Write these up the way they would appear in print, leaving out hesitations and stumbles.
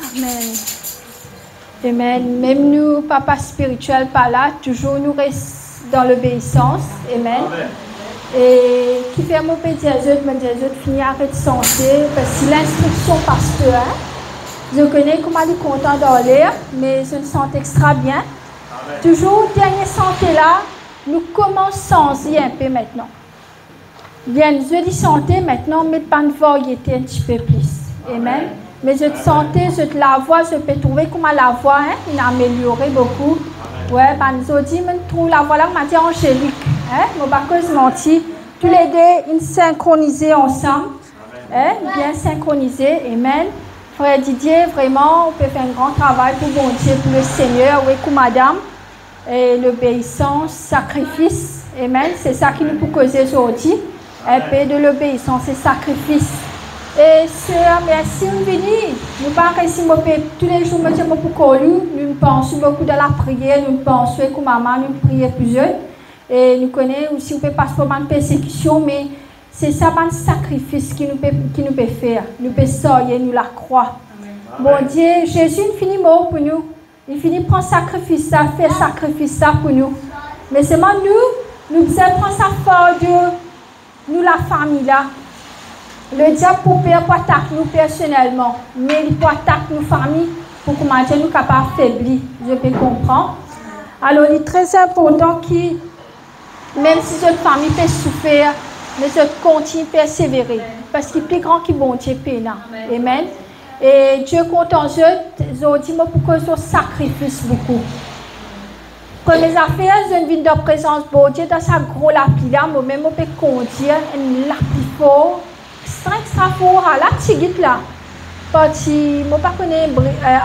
Amen. Amen. Même nous, papa spirituel, pas là, toujours nous restons dans l'obéissance. Amen. Et qui fait mon petit Jésus, mon Jésus finit à être santé, parce que l'instruction pasteur, je connais comment il est content dans l'air, mais je me sens extra bien. Amen. Toujours, dernière santé là, nous commençons un peu maintenant. Bien, je dis santé maintenant, mais pas de variété un petit peu plus. Amen. Mais je te santé, je te la vois, je peux trouver comment la voix, hein, il a amélioré beaucoup. Amen. Ouais, ben, je dis, je trouve la voix là, m'a dit angélique. Hein, mon bacchus menti. Tous les deux, ils synchronisés ensemble. Hein, bien synchronisés. Amen. Frère Didier, vraiment, on peut faire un grand travail pour bon Dieu, pour le Seigneur, oui, pour madame. Et l'obéissance, sacrifice. Amen. C'est ça qui nous peut causer aujourd'hui. Un peu de l'obéissance et sacrifice. Et sœur, merci de venir. Nous parlons ici, tous les jours, nous pensons beaucoup de la prière, nous pensons que maman, nous prions plusieurs. Et nous connaissons aussi, on peut passer par une persécution, mais c'est ça, un sacrifice qui nous peut faire. Nous peut sortir, nous la croix. Bon Dieu, Jésus, il finit mort pour nous. Il finit prendre sacrifice, ça, faire sacrifice ça pour nous. Mais c'est moi, nous devons prendre ça fort de nous, la famille là. Le diable pour attaquer nous personnellement, mais il peut attaquer nos familles pour que nous soyons capables de faiblir. Je peux comprendre. Alors, il est très important que, même si notre famille peut souffrir, mais je continue à persévérer. Parce qu'il est plus grand que bon Dieu. Amen. Et Dieu compte en eux, je dis pourquoi je sacrifice beaucoup. Pour les affaires, je vis dans la présence de Dieu, dans sa grosse lapide là, moi-même, je peux conduire une lapide fort. Extra fort à la tigite là. Parce que je ne connais pas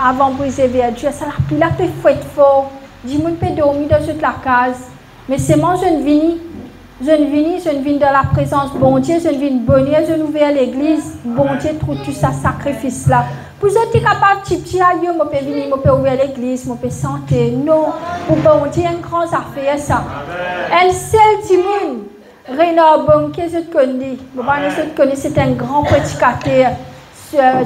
avant de briser vers Dieu, ça lapide là peut faire fort. Je peux dormir dans toute la case. Mais c'est moi, je ne viens dans la présence de bon Dieu, je ne viens de bonheur, je ne viens à l'église. Bon Dieu trouve tout ça sacrifice là. Pour ceux qui sont capables de petit aïe, je peux venir, je peux ouvrir l'église, je peux santé. Non, pour bon Dieu, une grande affaire ça. Elle seule du monde. Reynard Bonke, je te connais. Je te connais, c'est un grand prédicateur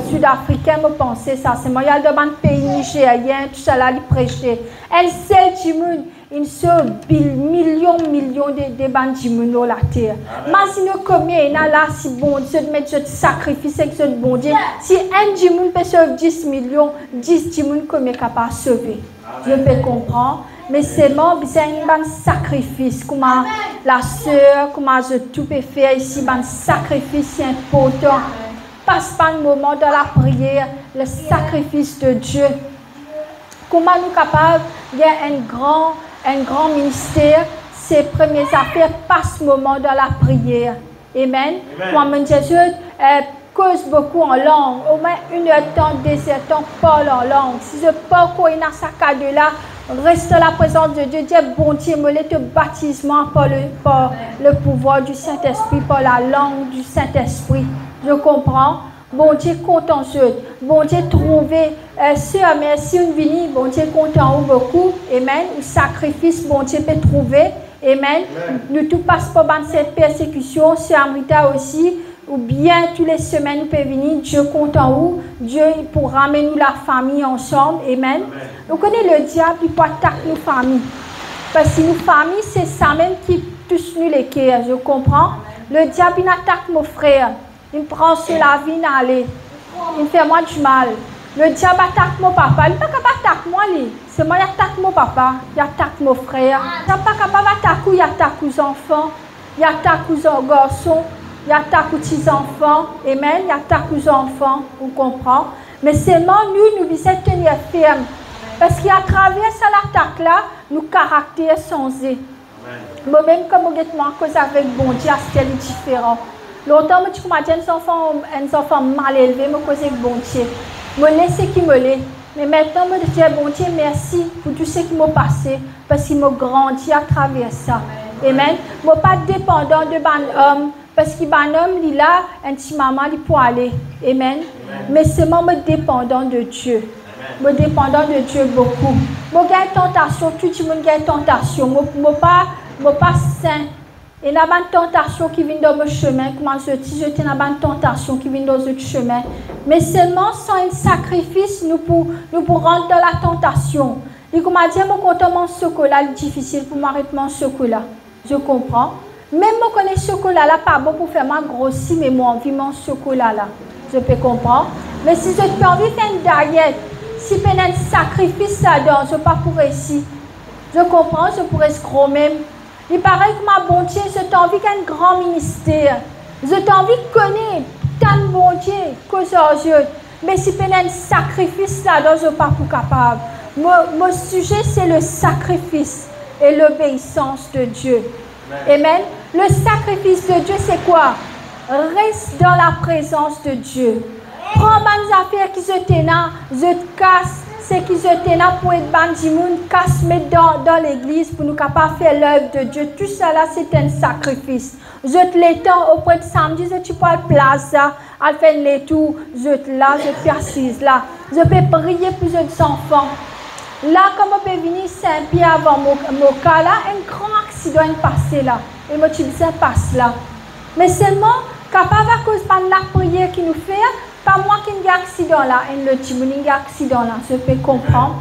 sud-africain, je pensais ça. C'est moi, il y a dans pays nigérien, tout ça là, il prêchait. Elle seule du monde. Une seule millions de bandes du monde la terre. Imaginez combien il y a là, si bon Dieu met ce sacrifice avec ce bon Dieu. Si un du monde peut sauver 10 millions, 10 du monde, combien est capable de sauver? Je peux comprendre. Mais c'est moi, c'est un sacrifice. Comment la sœur, comment je tout peux faire ici, un sacrifice important. Passe pas un moment dans la prière, le sacrifice de Dieu. Comment nous sommes capables de faire un grand ministère, ces premières affaires passent moment dans la prière. Amen. Moi, Jésus cause beaucoup en langue. Au moins 1 heure de temps, 2 heures de temps, parle en langue. Si je parle dans sa cadre là, reste dans la présence de Dieu. Dis bon Dieu, me te baptisement par le pouvoir du Saint-Esprit, par la langue du Saint-Esprit. Je comprends. Bon Dieu content sur bon Dieu trouver sœur merci une vini bon Dieu content ou beaucoup amen ou sacrifice bon Dieu peut trouver amen. Nous tout passe pas dans cette persécution sœur Amrita aussi ou bien toutes les semaines nous peut venir Dieu content ou Dieu pour ramener nous la famille ensemble amen. Vous connaissez le diable il peut attaquer nos familles parce que nos familles c'est ça même qui touche nous les cœurs je comprends. Le diable il attaque mon frère. Il me prend sur la vie, il me fait moi du mal. Le diable attaque mon papa. Il n'est pas capable d'attaquer moi. C'est moi qui attaque mon papa. Il attaque mon frère. Il n'est pas capable d'attaquer. Il attaque aux enfants. Il attaque aux garçons. Il attaque aux petits-enfants. Amen. Il attaque aux enfants. On comprend. Mais seulement nous devons tenir ferme. Parce qu'à travers cette attaque-là, nos caractères sont changés. Moi-même, comme je suis en cause avec bon Dieu, c'est différent. Longtemps, je me dis que un enfant mal élevé, je me cause bon Dieu. Je me laisse ce qui me l'est. Mais maintenant, je me dis, bon Dieu, merci pour tout ce qui m'a passé, parce qu'il m'a grandi à travers ça. Amen. Je ne suis pas dépendant de un homme, parce que un homme, il a un petit maman, il peut aller. Amen. Mais c'est moi, je suis dépendant de Dieu. Je suis dépendant de Dieu beaucoup. Je suis tentation, tout le monde a une tentation. Je ne suis pas saint. Et la bonne tentation qui vient dans mon chemin, comment je dis, je la bonne tentation qui vient dans notre chemin. Mais seulement sans un sacrifice, nous pour rentrer dans la tentation. Et comme a dit, mon compte mon chocolat, c'est difficile pour m'arrêter mon chocolat. Je comprends. Même moi connais chocolat là, pas bon pour faire ma grossir, mais moi envie mon chocolat là. Je peux comprendre. Mais si je peux envie de faire une diète, si je fais un sacrifice là-dedans, je ne peux pas pour réussir. Je comprends, je pourrais se gros même. Il paraît que ma bonté, je t'ai envie qu'un grand ministère. Je t'ai envie de connaître tant de bonté que je. Mais si je fais un sacrifice là-dedans, je ne suis pas pour capable. Mon sujet, c'est le sacrifice et l'obéissance de Dieu. Amen. Le sacrifice de Dieu, c'est quoi? Reste dans la présence de Dieu. Prends les affaires qui se ténant, je te casse, c'est qui se ténant pour être bandit, casse mettre dans l'église pour nous capables de faire l'œuvre de Dieu. Tout cela, c'est un sacrifice. Je te l'étends auprès de samedi, je peux aller place, à faire les tours, je te là, je te fais assise là. Je peux prier pour les enfants. Là, comme on peut venir Saint-Pierre avant mon cas, là, un grand accident est passé là. Et moi, tu dis, ça passe là. Mais seulement, capable à cause de la prière qui nous fait, pas moi qui ai un accident là, et le petit un accident là, je peux comprendre.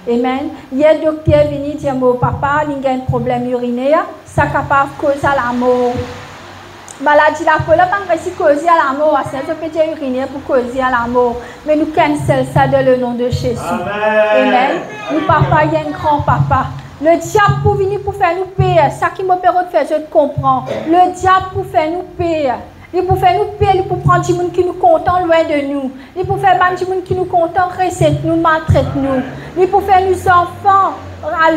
Amen. Hier, le docteur est venu dire, mon papa, il a un problème urinaire, ça capable de causer la mort. Maladie la peau, là, pas réussi à causer à la mort, c'est un petit urinaire pour causer à la mort. Mais nous cancel ça dans le nom de Jésus. Amen. Nous papa, il y a un grand papa. Le diable pour venir pour faire nous payer, ça qui m'opère de faire, je te comprends. Le diable pour faire nous payer. Il pour faire nous payer, il pour prendre des gens qui nous content loin de nous. Il pour faire des gens qui nous content, recette nous, maltraite nous. Il pour faire nos enfants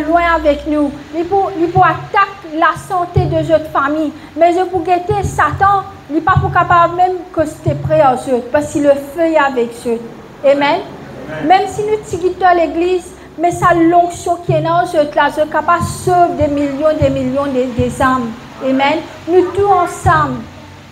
loin avec nous. Il pour attaquer la santé de notre famille. Mais je pour guetter Satan, il n'est pas pour capable même que c'était prêt à eux, parce que le feu est avec eux. Amen. Même si nous tirons dans l'église, mais sa l'onction qui est dans eux, là, je suis capable de sauver des millions des âmes. Amen. Nous tous ensemble,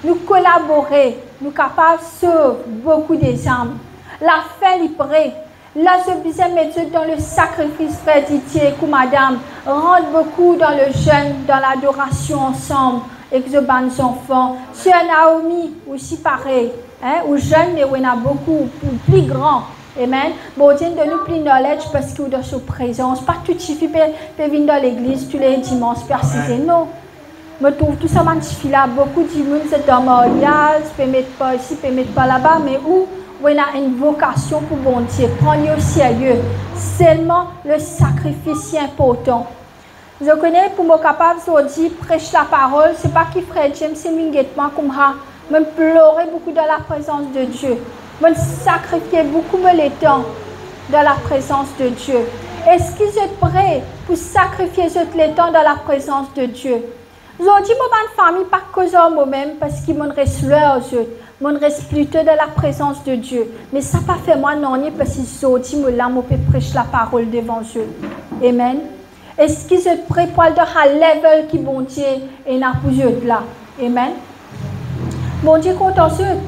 nous collaborer, nous sommes capables de sauver beaucoup des âmes. La fin est prête. Là, je disais, mettre dans le sacrifice, frère Didier, comme madame, rentre beaucoup dans le jeûne, dans l'adoration ensemble, avec les bonnes enfants. Sur Naomi, aussi pareil, hein, ou jeune, mais on a beaucoup, plus grand. Amen. Bon, Dieu, de nous plus knowledge parce que dans sa présence, pas tout suffit de venir dans l'église tous les dimanches, préciser. Non. Je trouve tout ça magnifique là. Beaucoup de monde, c'est dans mariage, je peux mettre pas ici, je peux mettre pas là-bas, mais où on a une vocation pour bon Dieu. Prenez au sérieux. Seulement le sacrifice est important. Je connais pour me capable de dire, prêche la parole, c'est pas qui frère James, c'est immédiatement comme ça. Je pleurer beaucoup dans la présence de Dieu. Je sacrifier beaucoup de temps dans la présence de Dieu. Est-ce que vous êtes prêts pour sacrifier le temps dans la présence de Dieu? Aujourd'hui, mon famille, pas que moi-même, parce qu'il me reste là aux autres. Je reste plutôt dans la présence de Dieu. Mais ça n'a pas fait moi non, parce que aujourd'hui, je peux prêcher la parole devant eux. Amen. Est-ce que vous êtes prêts pour aller dans un level qui bon Dieu et n'a pour eux là? Amen. Bon Dieu content eux.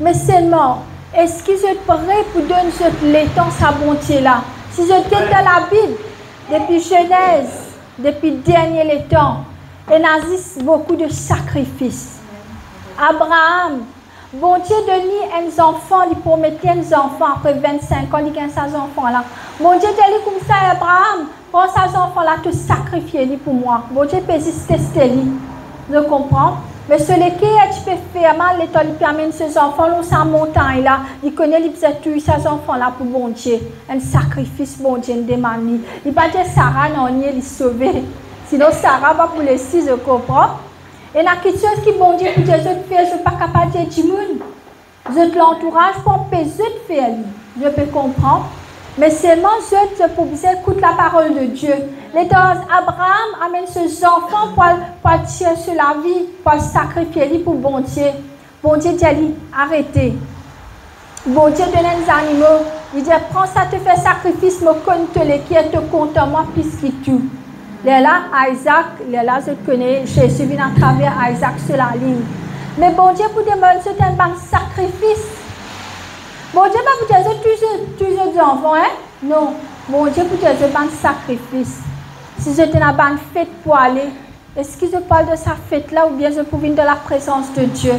Mais seulement, est-ce que vous êtes prêts pour donner le temps sa bonté là? Si je êtes dans la Bible, depuis Genèse, depuis dernier les temps, il existe beaucoup de sacrifices. Abraham, bon Dieu donne un enfant, il promettait un enfant après 25 ans, il gagne ses enfants là. Bon Dieu dit comme ça, Abraham, prends ses enfants là, te sacrifier pour moi. Bon Dieu peut tester lui. Je comprends. Mais ce que tu peux faire mal, l'État lui permet ses enfants là, sa montagne là, il connaît les tuer ses enfants là pour bon Dieu. Un sacrifice, bon Dieu, une demande. Il va dire Sarah non, il sauver. Sinon, Sarah va pour les six, je comprends. Et la question qui bon Dieu pour Dieu fait, je ne suis pas capable de dire je te l'entourage pour empêcher de faire. Je peux comprendre. Mais seulement je pour écouter la parole de Dieu. Abraham amène ses enfants pour tirer sur la vie, pour sacrifier pour bon Dieu. Bon Dieu dit arrêtez. Bon Dieu donne des animaux. Il dit prends ça, te fais sacrifice, me compte les qui est te compte moi puisqu'il tout. Là, Isaac, là, je connais, Jésus vient à travers Isaac sur la ligne. Mais bon Dieu, pour demander, c'est un bon sacrifice. Bon Dieu, pas pour dire, toujours des enfants, hein? Non. Bon Dieu, pour dire, c'est un bon sacrifice. Si j'étais dans une bonne fête pour aller, Est-ce que je parle de sa fête là ou bien je provient de la présence de Dieu?